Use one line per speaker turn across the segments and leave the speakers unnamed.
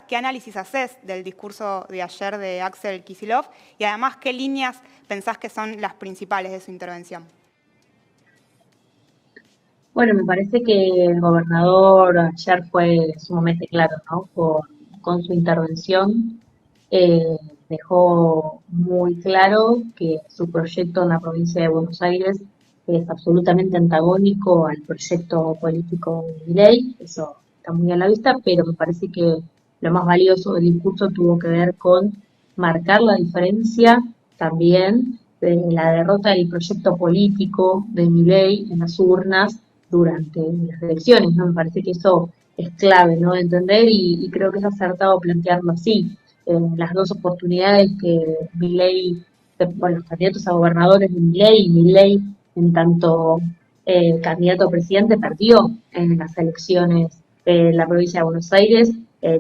qué análisis haces del discurso de ayer de Axel Kicillof y además qué líneas pensás que son las principales de su intervención.
Bueno, me parece que el gobernador ayer fue sumamente claro, ¿no? Con su intervención eh, dejó muy claro que su proyecto en la provincia de Buenos Aires es absolutamente antagónico al proyecto político de Milei, eso está muy a la vista, pero me parece que lo más valioso del discurso tuvo que ver con marcar la diferencia también de la derrota del proyecto político de Milei en las urnas durante las elecciones, ¿no? Me parece que eso es clave, ¿no? De entender y creo que es acertado plantearlo así. Las dos oportunidades que Milei, bueno, los candidatos a gobernadores de Milei y Milei en tanto candidato a presidente perdió en las elecciones de la provincia de Buenos Aires,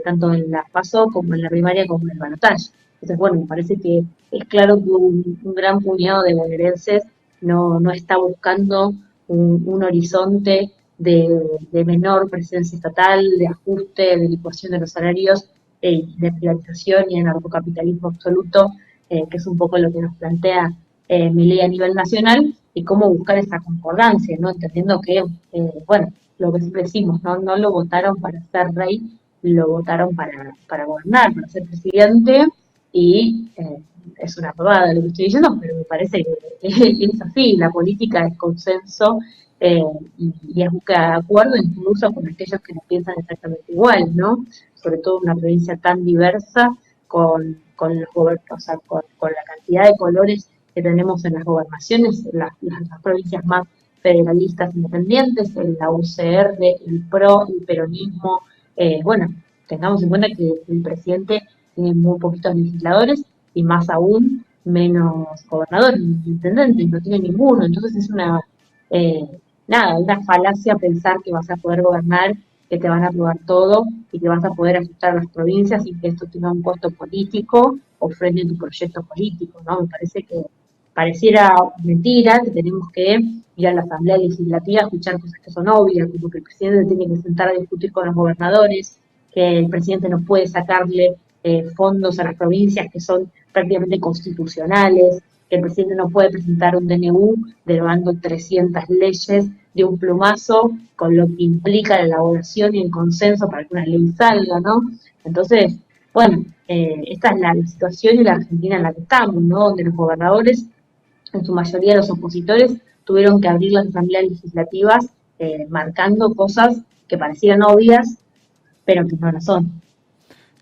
tanto en la PASO como en la primaria como en el balotaje. Entonces, bueno, me parece que es claro que un gran puñado de bonaerenses no está buscando un horizonte de menor presencia estatal, de ajuste, de licuación de los salarios, de privatización y de narcocapitalismo absoluto, que es un poco lo que nos plantea Milei a nivel nacional, y cómo buscar esa concordancia, ¿no? Entendiendo que, bueno, lo que siempre decimos, no lo votaron para ser rey, lo votaron para gobernar, para ser presidente, y es una probada lo que estoy diciendo, pero me parece que es así, la política es consenso eh, y es búsqueda de acuerdo incluso con aquellos que no piensan exactamente igual, ¿no? Sobre todo en una provincia tan diversa con los o sea, con la cantidad de colores que tenemos en las gobernaciones, las provincias más federalistas independientes, la UCR, el PRO, el peronismo, bueno, tengamos en cuenta que el presidente tiene muy poquitos legisladores y más aún menos gobernadores ni intendentes, no tiene ninguno, entonces es eh, una falacia pensar que vas a poder gobernar, que te van a aprobar todo y que vas a poder ajustar las provincias y que esto tenga un costo político o frene tu proyecto político, ¿no? Me parece que pareciera mentira, que tenemos que ir a la Asamblea Legislativa a escuchar cosas que son obvias, como que el presidente tiene que sentar a discutir con los gobernadores, que el presidente no puede sacarle fondos a las provincias que son prácticamente constitucionales, que el presidente no puede presentar un DNU derogando 300 leyes de un plumazo, con lo que implica la elaboración y el consenso para que una ley salga, ¿no? Entonces, bueno, esta es la situación y la Argentina en la que estamos, ¿no? Donde los gobernadores, en su mayoría los opositores, tuvieron que abrir las asambleas legislativas marcando cosas que parecieran obvias, pero que no lo son.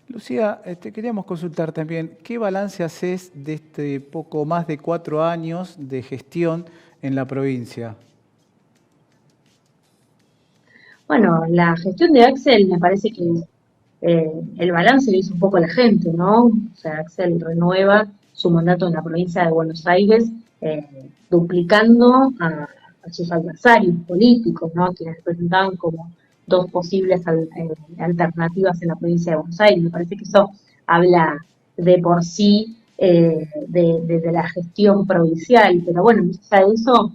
Lucía, queríamos consultar también, ¿qué balance haces de este poco más de 4 años de gestión en la provincia?
Bueno, la gestión de Axel me parece que el balance lo hizo un poco la gente, ¿no? O sea, Axel renueva su mandato en la provincia de Buenos Aires, duplicando a sus adversarios políticos, ¿no? Quienes presentaban como dos posibles alternativas en la provincia de Buenos Aires. Me parece que eso habla de por sí de la gestión provincial, pero bueno, más allá de eso,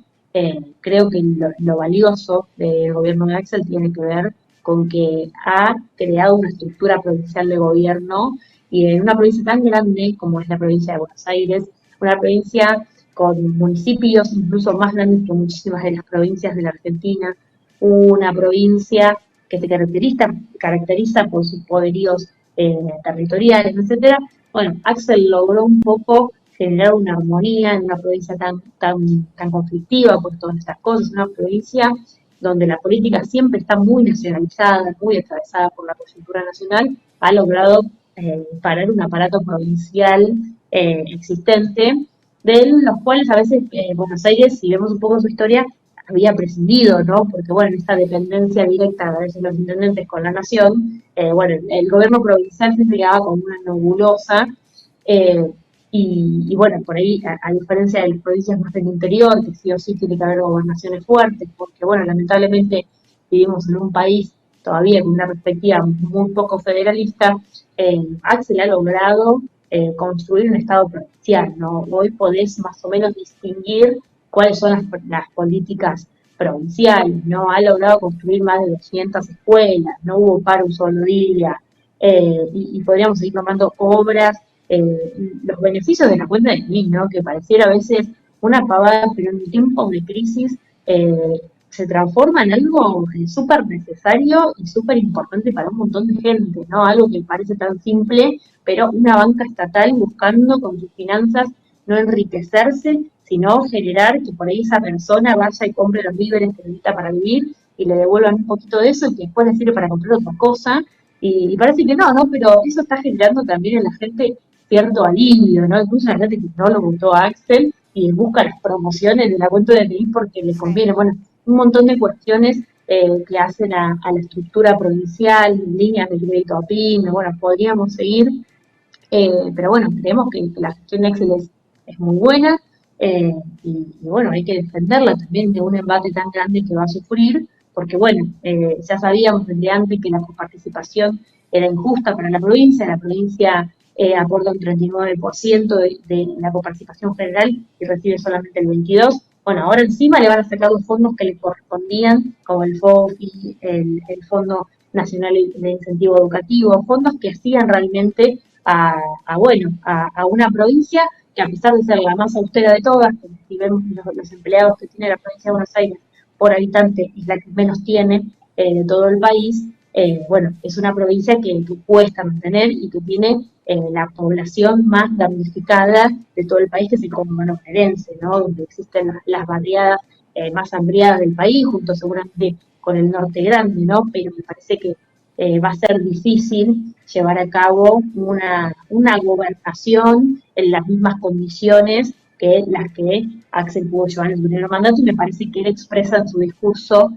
creo que lo valioso del gobierno de Axel tiene que ver con que ha creado una estructura provincial de gobierno y en una provincia tan grande como es la provincia de Buenos Aires, una provincia con municipios incluso más grandes que muchísimas de las provincias de la Argentina, una provincia que se caracteriza por sus poderíos territoriales, etcétera. Bueno, Axel logró un poco generar una armonía en una provincia tan conflictiva por todas estas cosas, una provincia donde la política siempre está muy nacionalizada, muy atravesada por la coyuntura nacional, ha logrado parar un aparato provincial existente, de los cuales a veces Buenos Aires, si vemos un poco su historia, había prescindido, ¿no? Porque, bueno, esta dependencia directa a veces los intendentes con la nación, bueno, el gobierno provincial se quedaba como una nebulosa, eh, bueno, por ahí, a diferencia de las provincias más del interior, que sí o sí tiene que haber gobernaciones fuertes, porque, bueno, lamentablemente vivimos en un país todavía con una perspectiva muy poco federalista, Axel ha logrado construir un Estado provincial, ¿no? Hoy podés más o menos distinguir cuáles son las políticas provinciales, ¿no? Ha logrado construir más de 200 escuelas, no hubo paro un solo día, y podríamos seguir nombrando obras, los beneficios de la cuenta de NIS, ¿no? Que pareciera a veces una pavada, pero en tiempos de crisis se transforma en algo súper necesario y súper importante para un montón de gente, ¿no? Algo que parece tan simple, pero una banca estatal buscando con sus finanzas no enriquecerse, sino generar que por ahí esa persona vaya y compre los víveres que necesita para vivir y le devuelvan un poquito de eso y que después le sirve para comprar otra cosa. Y parece que no, pero eso está generando también en la gente cierto alivio, ¿no? Incluso la gente que no lo votó a Axel y busca las promociones de la cuenta de PIB porque le
Sí.
conviene. Bueno, un montón de cuestiones que hacen a la estructura provincial, líneas de crédito a pyme, bueno, podríamos seguir, pero bueno, creemos que la gestión de Excel es muy buena y bueno, hay que defenderla también de un embate tan grande que va a sufrir, porque bueno, ya sabíamos desde antes que la coparticipación era injusta para la provincia aporta un 39% de la coparticipación general y recibe solamente el 22%. Bueno, ahora encima le van a sacar los fondos que le correspondían, como el FOFI, el Fondo Nacional de Incentivo Educativo, fondos que hacían realmente a una provincia que a pesar de ser la más austera de todas, si vemos los empleados que tiene la provincia de Buenos Aires por habitante es la que menos tiene de todo el país, bueno, es una provincia que cuesta mantener y que tiene la población más damnificada de todo el país, que es el conurbano bonaerense, ¿no? Donde existen las barriadas más hambriadas del país, junto seguramente con el norte grande, ¿no? Pero me parece que va a ser difícil llevar a cabo una gobernación en las mismas condiciones que las que Axel pudo llevar en su primer mandato, y me parece que él expresa en su discurso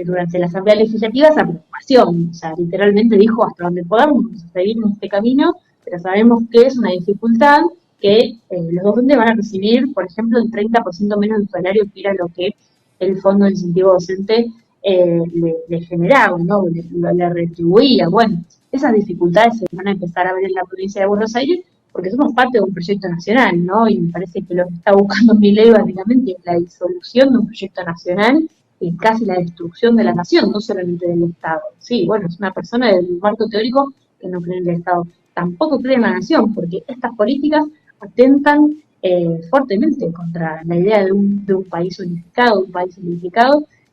durante la Asamblea Legislativa esa preocupación. O sea, literalmente dijo, hasta donde podamos vamos a seguir en este camino, pero sabemos que es una dificultad que los docentes van a recibir, por ejemplo, el 30% menos del salario que era lo que el Fondo de Incentivo Docente le generaba, ¿no? Le retribuía. Bueno, esas dificultades se van a empezar a ver en la provincia de Buenos Aires porque somos parte de un proyecto nacional, ¿no? Y me parece que lo que está buscando Milei básicamente es la disolución de un proyecto nacional y casi la destrucción de la nación, no solamente del Estado. Sí, bueno, es una persona del marco teórico que no cree en el Estado. Tampoco cree en la nación, porque estas políticas atentan fuertemente contra la idea de un país unificado,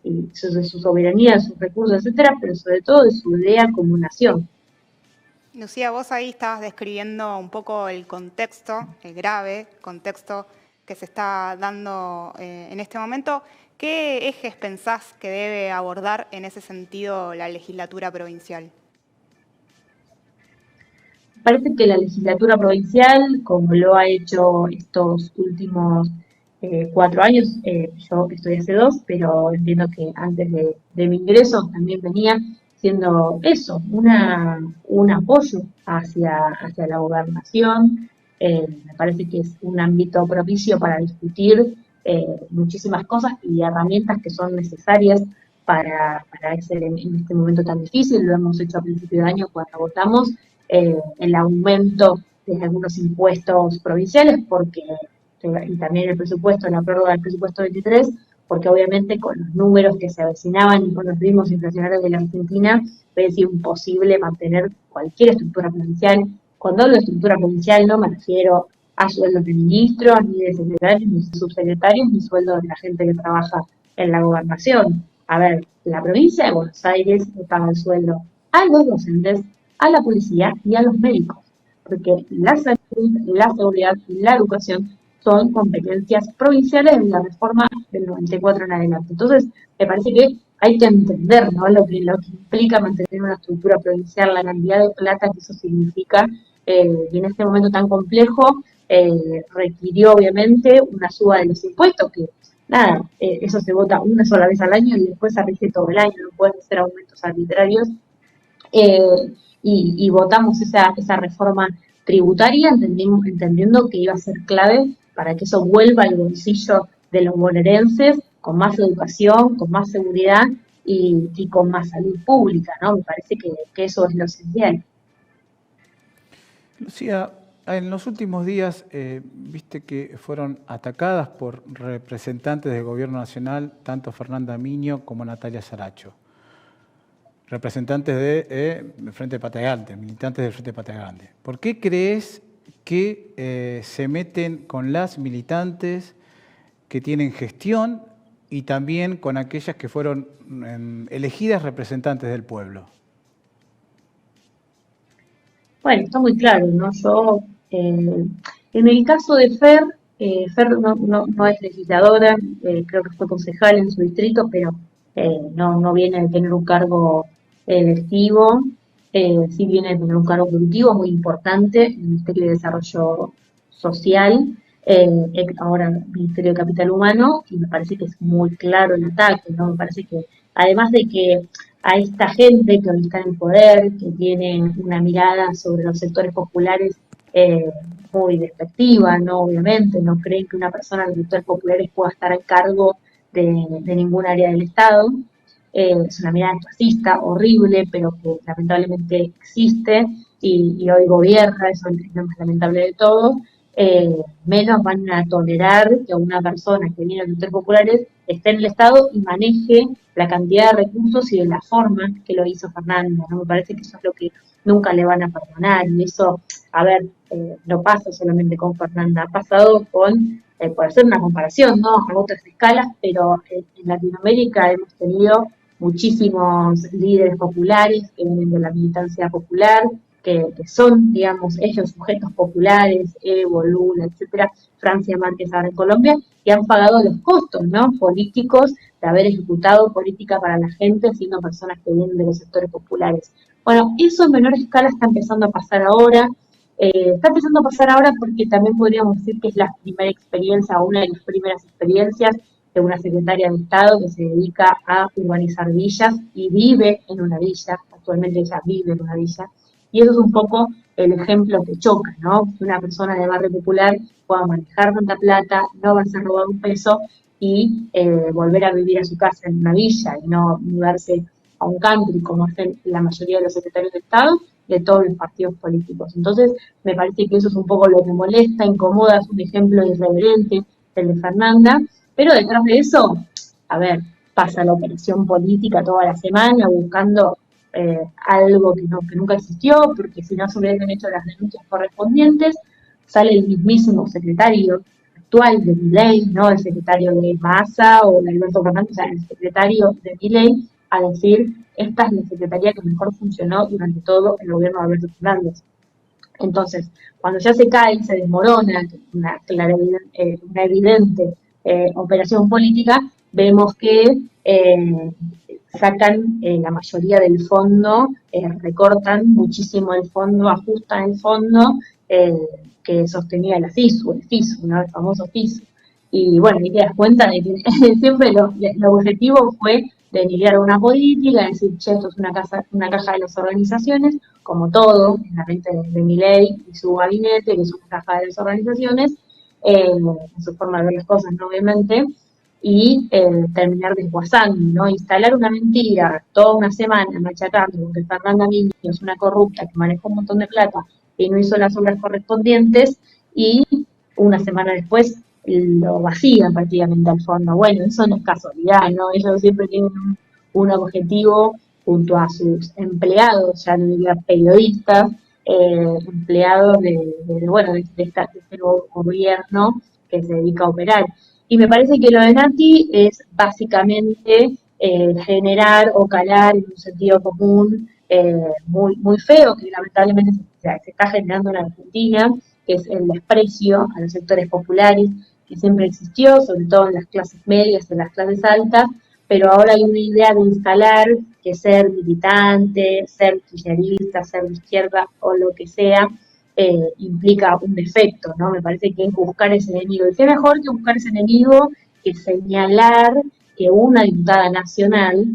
y de su soberanía, de sus recursos, etcétera, pero sobre todo de su idea como nación.
Lucía, vos ahí estabas describiendo un poco el contexto, el grave contexto que se está dando en este momento. ¿Qué ejes pensás que debe abordar en ese sentido la legislatura provincial?
Parece que la legislatura provincial, como lo ha hecho estos últimos 4 años, yo estoy hace 2, pero entiendo que antes de mi ingreso también venía siendo eso, un apoyo hacia la gobernación. Me parece que es un ámbito propicio para discutir muchísimas cosas y herramientas que son necesarias para en este momento tan difícil. Lo hemos hecho a principio de año cuando votamos el aumento de algunos impuestos provinciales, porque y también el presupuesto, la prórroga del presupuesto 23, porque obviamente con los números que se avecinaban y con los ritmos inflacionarios de la Argentina, puede ser imposible mantener cualquier estructura provincial. Cuando hablo de estructura provincial no me refiero a sueldos de ministros, ni de secretarios, ni de subsecretarios, ni sueldos de la gente que trabaja en la gobernación. A ver, la provincia de Buenos Aires le paga el sueldo a los docentes, a la policía y a los médicos, porque la salud, la seguridad y la educación son competencias provinciales de la reforma del 94 en adelante. Entonces, me parece que hay que entender, ¿no? lo que implica mantener una estructura provincial, la cantidad de plata que eso significa, y en este momento tan complejo requirió obviamente una suba de los impuestos, que nada, eso se vota una sola vez al año y después se rige todo el año, no pueden ser aumentos arbitrarios. Y votamos esa reforma tributaria entendiendo que iba a ser clave para que eso vuelva al bolsillo de los bonaerenses con más educación, con más seguridad y con más salud pública, ¿no? Me parece que eso es lo esencial.
Lucía, en los últimos días viste que fueron atacadas por representantes del gobierno nacional, tanto Fernanda Miño como Natalia Saracho. representantes del Frente Patria Grande, militantes del Frente Patria Grande. ¿Por qué crees que se meten con las militantes que tienen gestión y también con aquellas que fueron elegidas representantes del pueblo?
Bueno, está muy claro, ¿no? En el caso de Fer no es legisladora, creo que fue concejal en su distrito, pero no viene de tener un cargo electivo, sí viene de tener un cargo productivo muy importante en el Ministerio de Desarrollo Social, ahora Ministerio de Capital Humano, y me parece que es muy claro el ataque, ¿no? Me parece que, además de que a esta gente que hoy está en el poder, que tiene una mirada sobre los sectores populares eh, muy despectiva, ¿no? Obviamente, no creen que una persona de los sectores populares pueda estar a cargo de ningún área del Estado. Es una mirada clasista, horrible, pero que lamentablemente existe y hoy gobierna, eso es lo más lamentable de todo. Menos van a tolerar que una persona que viene de los sectores populares esté en el Estado y maneje la cantidad de recursos y de la forma que lo hizo Fernanda, ¿no? Me parece que eso es lo que nunca le van a perdonar, y eso, a ver, no pasa solamente con Fernanda, ha pasado con, por hacer una comparación, ¿no? A otras escalas, pero en Latinoamérica hemos tenido muchísimos líderes populares que vienen de la militancia popular, que son, digamos, ellos sujetos populares, Evo, Lula, etcétera, Francia Márquez ahora en Colombia, que han pagado los costos, ¿no? Políticos de haber ejecutado política para la gente, siendo personas que vienen de los sectores populares. Bueno, eso en menor escala está empezando a pasar ahora. Está empezando a pasar ahora porque también podríamos decir que es la primera experiencia, o una de las primeras experiencias de una secretaria de Estado que se dedica a urbanizar villas y vive en una villa, actualmente ella vive en una villa, y eso es un poco el ejemplo que choca, ¿no? Que una persona de barrio popular pueda manejar tanta plata, no haberse robado un peso y volver a vivir a su casa en una villa y no mudarse a un country como hacen la mayoría de los secretarios de Estado de todos los partidos políticos. Entonces, me parece que eso es un poco lo que molesta, incomoda, es un ejemplo irreverente el de Fernanda, pero detrás de eso, a ver, pasa la operación política toda la semana buscando algo que nunca existió, porque si no se hubiesen hecho las denuncias correspondientes, sale el mismísimo secretario actual de Milei, ¿no? El secretario de Massa o de Alberto Fernández, o sea, el secretario de Milei, a decir, esta es la secretaría que mejor funcionó durante todo el gobierno de Alberto Fernández. Entonces, cuando ya se cae y se desmorona una evidente operación política, vemos que sacan la mayoría del fondo, recortan muchísimo el fondo, ajustan el fondo que sostenía el FISU, ¿no? El famoso FISU. Y bueno, y te das cuenta de que siempre el objetivo fue denigrar una política, decir, che, esto es una caja de las organizaciones, como todo, en la mente de Milei y su gabinete, que es una caja de las organizaciones, en su forma de ver las cosas, ¿no? Obviamente, y terminar desguazando, ¿no? Instalar una mentira toda una semana machacando que Fernanda Niño es una corrupta que manejó un montón de plata y no hizo las obras correspondientes, y una semana después lo vacían prácticamente al fondo. Bueno, eso no es casualidad, ¿no? Ellos siempre tienen un objetivo junto a sus empleados, ya no diría periodistas, empleados de este nuevo gobierno que se dedica a operar. Y me parece que lo de Nati es básicamente generar o calar en un sentido común muy feo, que lamentablemente se está generando en Argentina, que es el desprecio a los sectores populares, que siempre existió, sobre todo en las clases medias, en las clases altas, pero ahora hay una idea de instalar que ser militante, ser kirchnerista, ser de izquierda o lo que sea, implica un defecto, ¿no? Me parece que es buscar ese enemigo. Y qué mejor que buscar ese enemigo que señalar que una diputada nacional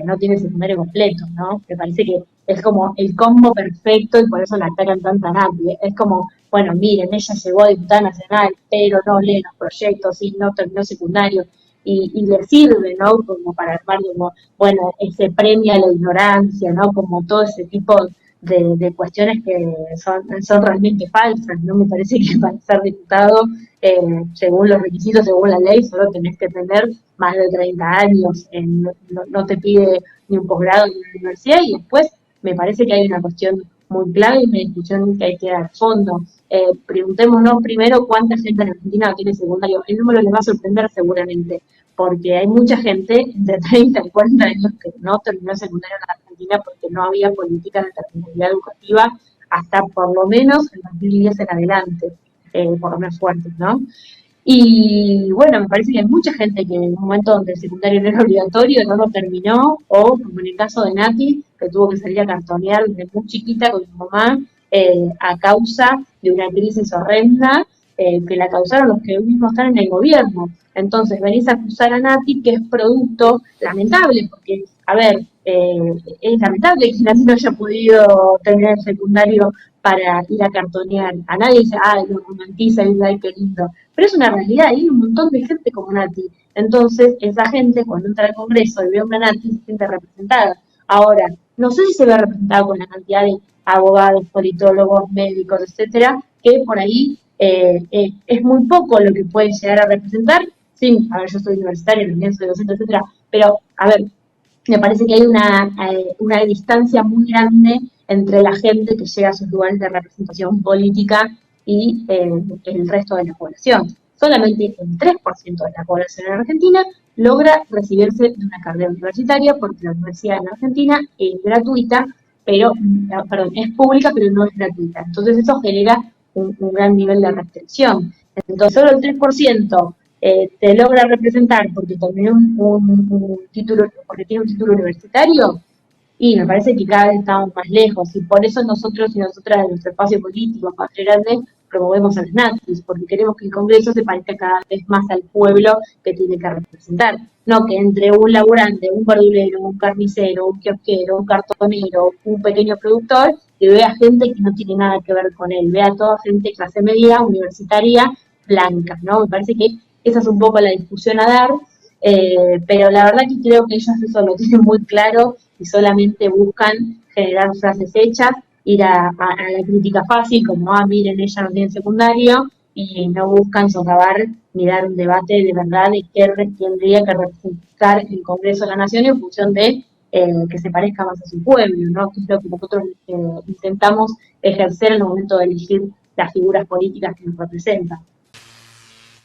no tiene secundario completo, ¿no? Me parece que es como el combo perfecto y por eso la atacan tanta Nati. Es como, bueno, miren, ella llegó a diputada nacional, pero no lee los proyectos y no terminó secundario. Y le sirve, ¿no? Como para armar, como, bueno, ese premio a la ignorancia, ¿no? Como todo ese tipo de cuestiones que son realmente falsas, ¿no? Me parece que para ser diputado, según los requisitos, según la ley, solo tenés que tener más de 30 años, no te pide ni un posgrado ni una universidad, y después me parece que hay una cuestión muy clave y una discusión que hay que dar a fondo. Preguntémonos primero cuánta gente en Argentina no tiene secundario. El número les va a sorprender seguramente, porque hay mucha gente de 30 y 40 años que no terminó el secundario en Argentina porque no había política de terminalidad educativa hasta por lo menos el 2010 en adelante, por lo menos fuertes, ¿no? Y bueno, me parece que hay mucha gente que en un momento donde el secundario no era obligatorio no lo terminó, o como en el caso de Nati, que tuvo que salir a cartonear desde muy chiquita con su mamá, a causa de una crisis horrenda que la causaron los que hoy mismo están en el gobierno. Entonces venís a acusar a Nati, que es producto lamentable, porque, a ver, es lamentable que Nati no haya podido tener el secundario para ir a cartonear. A nadie dice, ay, lo romantiza, y ay, qué lindo. Pero es una realidad, hay un montón de gente como Nati. Entonces, esa gente, cuando entra al Congreso y ve a una Nati, se siente representada. Ahora, no sé si se ve representada con la cantidad de abogados, politólogos, médicos, etcétera, que por ahí es muy poco lo que puede llegar a representar. Sí, a ver, yo soy universitaria, también soy docente, etcétera, pero, a ver, me parece que hay una distancia muy grande entre la gente que llega a sus lugares de representación política y el resto de la población. Solamente el 3% de la población en Argentina logra recibirse de una carrera universitaria porque la universidad en Argentina es gratuita, pero, perdón, es pública pero no es gratuita. Entonces eso genera un gran nivel de restricción. Entonces solo el 3% te logra representar porque terminó un título, porque tiene un título universitario, y me parece que cada vez estamos más lejos, y por eso nosotros y nosotras en nuestro espacio político, Patria Grande, promovemos a las nazis, porque queremos que el Congreso se parezca cada vez más al pueblo que tiene que representar. No que entre un laburante, un verdulero, un carnicero, un kiosquero, un cartonero, un pequeño productor, que vea gente que no tiene nada que ver con él, vea toda gente clase media, universitaria, blanca, ¿no? Me parece que esa es un poco la discusión a dar, pero la verdad que creo que ellos eso lo tienen muy claro y solamente buscan generar frases hechas, ir a la crítica fácil, como, miren, ella no tiene secundario, y no buscan socavar ni dar un debate de verdad de qué tendría que representar el Congreso de la Nación en función de que se parezca más a su pueblo, ¿no? Que es lo que nosotros intentamos ejercer en el momento de elegir las figuras políticas que nos representan.